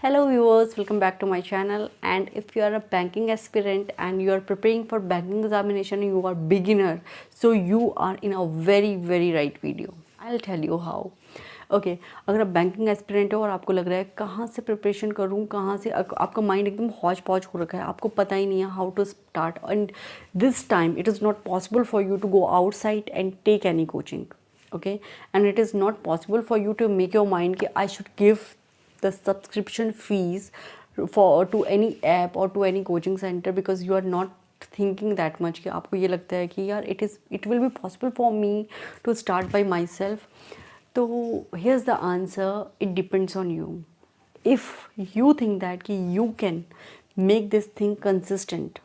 Hello viewers, welcome back to my channel. And if you are a banking aspirant and you are preparing for banking examination, you are beginner, so you are in a very right video. I'll tell you how. Okay अगर आप banking aspirant हो और आपको लग रहा है कहाँ से प्रिपरेशन करूँ, कहाँ से आपका माइंड एकदम हौच पौच हो रखा है, आपको पता ही नहीं है how to start, and this time it is not possible for you to go outside and take any coaching. Okay, and it is not possible for you to make your mind कि I should give the subscription fees to any app or to any coaching center because you are not thinking that much कि आपको ये लगता है कि यार it will be possible for me to start by myself. तो here's the answer, it depends on you. If you think that कि you can make this thing consistent,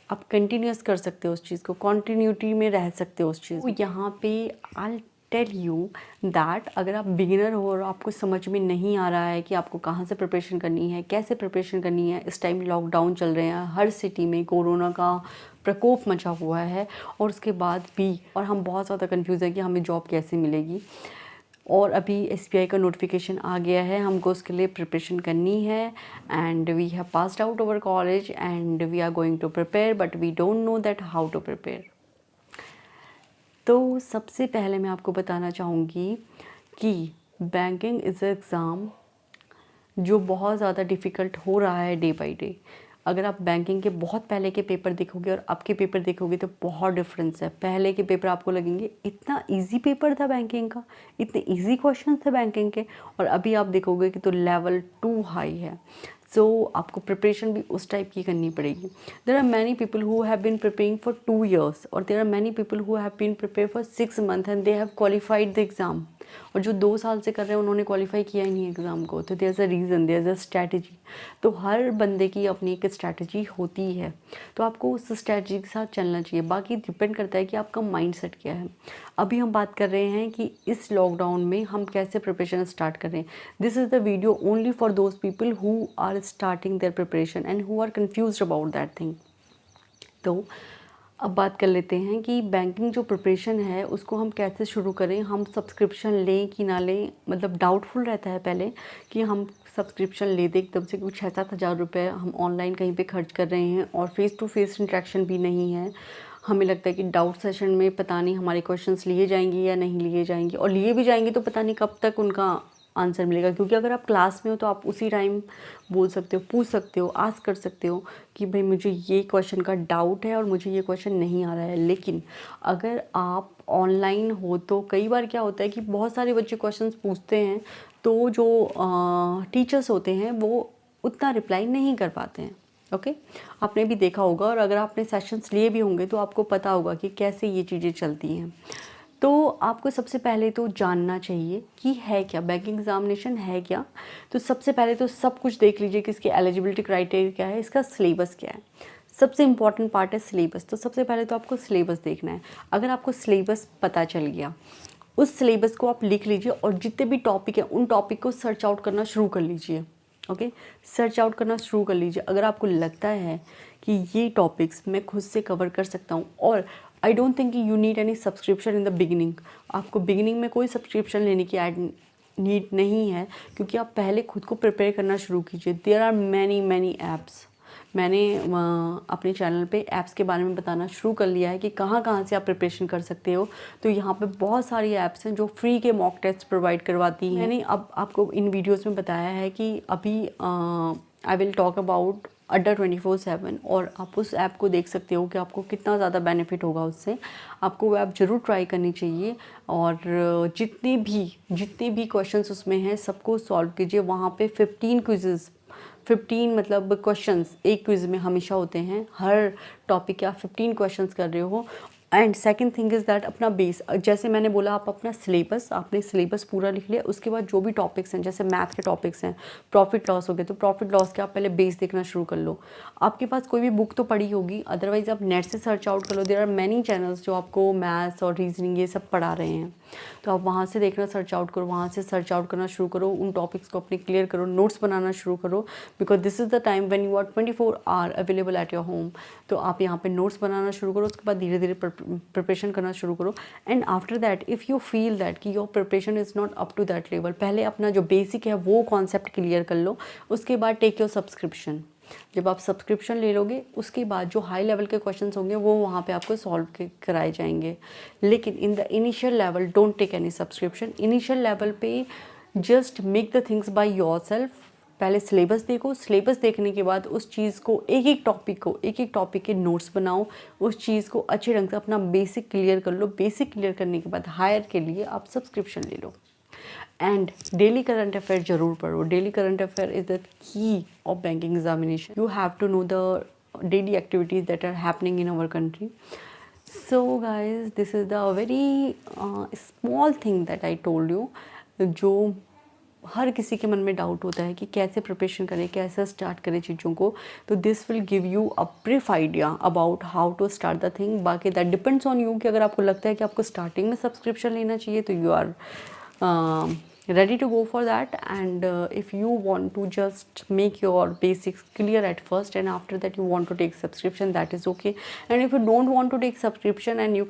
आप कंटिन्यूस कर सकते हो उस चीज़ को, कॉन्टीन्यूटी में रह सकते हो उस चीज़ को. यहाँ पे आई टेल यू दैट अगर आप बिगिनर हो और आपको समझ में नहीं आ रहा है कि आपको कहाँ से प्रिपरेशन करनी है, कैसे प्रिपरेशन करनी है, इस टाइम लॉकडाउन चल रहे हैं, हर सिटी में कोरोना का प्रकोप मचा हुआ है और उसके बाद भी और हम बहुत ज़्यादा कन्फ्यूज़ हैं कि हमें जॉब कैसे मिलेगी. और अभी SBI का नोटिफिकेशन आ गया है, हमको उसके लिए प्रिपरेशन करनी है. And we have passed out our college and we are going to prepare, but we don't know that how to prepare. तो सबसे पहले मैं आपको बताना चाहूँगी कि बैंकिंग इज़ एग्ज़ाम जो बहुत ज़्यादा डिफ़िकल्ट हो रहा है डे बाई डे. अगर आप बैंकिंग के बहुत पहले के पेपर देखोगे और अब के पेपर देखोगे तो बहुत डिफरेंस है. पहले के पेपर आपको लगेंगे इतना इजी पेपर था बैंकिंग का, इतने इजी क्वेश्चन थे बैंकिंग के, और अभी आप देखोगे कि तो लेवल 2 हाई है. सो आपको प्रिपरेशन भी उस टाइप की करनी पड़ेगी. There are many people who have been preparing for 2 years और there are many people who have been prepare for 6 months and they have qualified the exam. और जो 2 साल से कर रहे हैं उन्होंने क्वालिफाई किया ही नहीं एग्ज़ाम को. तो there is a reason, there is a strategy. तो हर बंदे की अपनी एक स्ट्रैटेजी होती है, तो आपको उस स्ट्रैटेजी के साथ चलना चाहिए. बाकी डिपेंड करता है कि आपका माइंड सेट क्या है. अभी हम बात कर रहे हैं कि इस लॉकडाउन में हम कैसे प्रिपरेशन स्टार्ट कर रहे हैं. This is the video only for those people who are starting their preparation and who are confused about that thing. तो अब बात कर लेते हैं कि बैंकिंग जो प्रिपरेशन है उसको हम कैसे शुरू करें. हम सब्सक्रिप्शन लें कि ना लें, मतलब डाउटफुल रहता है पहले कि हम सब्सक्रिप्शन ले दें एकदम से, कुछ 6-7 हज़ार रुपये हम ऑनलाइन कहीं पे खर्च कर रहे हैं और फेस टू फेस इंटरेक्शन भी नहीं है. हमें लगता है कि डाउट सेशन में पता नहीं हमारे क्वेश्चंस लिए जाएंगे या नहीं लिए जाएंगे, और लिए भी जाएंगे तो पता नहीं कब तक उनका आंसर मिलेगा. क्योंकि अगर आप क्लास में हो तो आप उसी टाइम बोल सकते हो, पूछ सकते हो, आस्क कर सकते हो कि भाई मुझे ये क्वेश्चन का डाउट है और मुझे ये क्वेश्चन नहीं आ रहा है. लेकिन अगर आप ऑनलाइन हो तो कई बार क्या होता है कि बहुत सारे बच्चे क्वेश्चंस पूछते हैं तो जो टीचर्स होते हैं वो उतना रिप्लाई नहीं कर पाते हैं. ओके, आपने भी देखा होगा, और अगर आपने सेशंस लिए भी होंगे तो आपको पता होगा कि कैसे ये चीज़ें चलती हैं. तो आपको सबसे पहले तो जानना चाहिए कि है क्या बैंकिंग एग्जामिनेशन, है क्या. तो सबसे पहले तो सब कुछ देख लीजिए कि इसकी एलिजिबिलिटी क्राइटेरिया क्या है, इसका सिलेबस क्या है. सबसे इम्पॉर्टेंट पार्ट है सिलेबस. तो सबसे पहले तो आपको सिलेबस देखना है. अगर आपको सिलेबस पता चल गया, उस सिलेबस को आप लिख लीजिए और जितने भी टॉपिक हैं उन टॉपिक को सर्च आउट करना शुरू कर लीजिए. ओके, सर्च आउट करना शुरू कर लीजिए. अगर आपको लगता है कि ये टॉपिक्स मैं खुद से कवर कर सकता हूँ, और I don't think you need any subscription in the beginning. आपको बिगिनिंग में कोई सब्सक्रिप्शन लेने की नीड नहीं है, क्योंकि आप पहले खुद को प्रिपेयर करना शुरू कीजिए. There are many apps. मैंने अपने चैनल पे ऐप्स के बारे में बताना शुरू कर लिया है कि कहाँ कहाँ से आप प्रिपरेशन कर सकते हो. तो यहाँ पे बहुत सारी ऐप्स हैं जो फ्री के मॉक टेस्ट प्रोवाइड करवाती हैं. मैंने अब आपको इन वीडियोस में बताया है कि अभी आई विल टॉक अबाउट अड्डा 24/7, और आप उस ऐप को देख सकते हो कि आपको कितना ज़्यादा बेनिफिट होगा उससे. आपको वो ऐप ज़रूर ट्राई करनी चाहिए, और जितने भी क्वेश्चंस उसमें हैं सबको सॉल्व कीजिए. वहाँ पे 15 क्विज़ेस, 15 मतलब क्वेश्चंस एक क्विज़ में हमेशा होते हैं. हर टॉपिक के आप 15 क्वेश्चंस कर रहे हो. And second thing is that अपना बेस, जैसे मैंने बोला आप अपना सिलेबस, आपने सिलेबस पूरा लिख लिया. उसके बाद जो भी टॉपिक्स हैं, जैसे मैथ के टॉपिक्स हैं, प्रॉफिट लॉस हो गए, तो प्रॉफिट लॉस के आप पहले बेस देखना शुरू कर लो. आपके पास कोई भी बुक तो पढ़ी होगी, अदरवाइज़ आप नेट से सर्च आउट कर लो. देयर आर मैनी चैनल्स जो आपको मैथ्स और रीजनिंग ये सब पढ़ा रहे हैं, तो आप वहाँ से देखना सर्च आउट करो, वहाँ से सर्च आउट करना शुरू करो. उन टॉपिक्स को अपने क्लियर करो, नोट्स बनाना शुरू करो, because this is the time when you are 24 hour available at your home. तो आप यहाँ पे नोट्स बनाना शुरू करो. उसके बाद धीरे धीरे प्रिपरेशन करना शुरू करो। And after that if you feel that कि your preparation is not up to that level, पहले अपना जो बेसिक है वो कॉन्सेप्ट क्लियर कर लो, उसके बाद टेक योर सब्सक्रिप्शन। जब आप सब्सक्रिप्शन ले लोगे उसके बाद जो हाई लेवल के क्वेश्चंस होंगे वो वहाँ पे आपको सॉल्व कराए जाएंगे। लेकिन in the initial level don't take any subscription. Initial level पे just make the things by yourself. पहले सिलेबस देखो, सिलेबस देखने के बाद उस चीज़ को एक एक टॉपिक के नोट्स बनाओ, उस चीज़ को अच्छे ढंग से अपना बेसिक क्लियर कर लो। बेसिक क्लियर करने के बाद हायर के लिए आप सब्सक्रिप्शन ले लो। एंड डेली करंट अफेयर जरूर पढ़ो। Daily current affair is the key of banking examination. You have to know the daily activities that are happening in our country. So guys this is the very small thing that I told you, जो हर किसी के मन में doubt होता है कि कैसे प्रिपरेशन करें, कैसे स्टार्ट करें चीज़ों को। तो this will give you a brief idea about how to start the thing. बाकी दैट डिपेंड्स ऑन यू कि अगर आपको लगता है कि आपको स्टार्टिंग में सब्सक्रिप्शन लेना चाहिए तो you are ready to go for that. And if you want to just make your basics clear at first and after that you want to take subscription, that is okay. And if you don't want to take subscription and you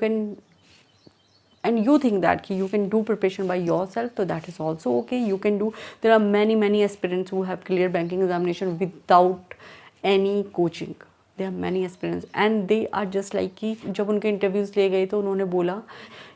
think that you can do preparation by yourself, so that is also okay. You can do. There are many aspirants who have cleared banking examination without any coaching. There are many aspirants and they are just like कि जब उनके interviews ले गए तो उन्होंने बोला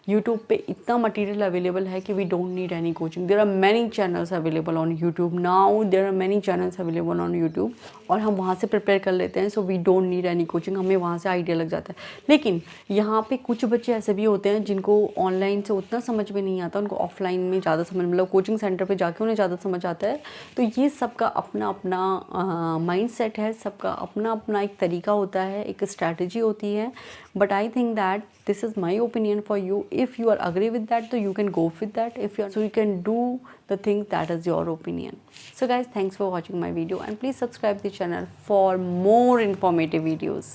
YouTube पे इतना मटेरियल अवेलेबल है कि we don't need any coaching. There are many channels available on YouTube now, there are many channels available on YouTube और हम वहाँ से प्रिपेयर कर लेते हैं। So we don't need any coaching, हमें वहाँ से आइडिया लग जाता है। लेकिन यहाँ पे कुछ बच्चे ऐसे भी होते हैं जिनको ऑनलाइन से उतना समझ में नहीं आता, उनको ऑफलाइन में ज़्यादा समझ, मतलब कोचिंग सेंटर पे जाके उन्हें ज़्यादा समझ आता है। तो ये सबका अपना अपना माइंड सेट है, सबका अपना अपना एक तरीका होता है, एक स्ट्रैटेजी होती है। But I think that this is my opinion for you. If you are agree with that, so you can go with that. If you are, so you can do the thing that is your opinion. So guys, thanks for watching my video and please subscribe the channel for more informative videos.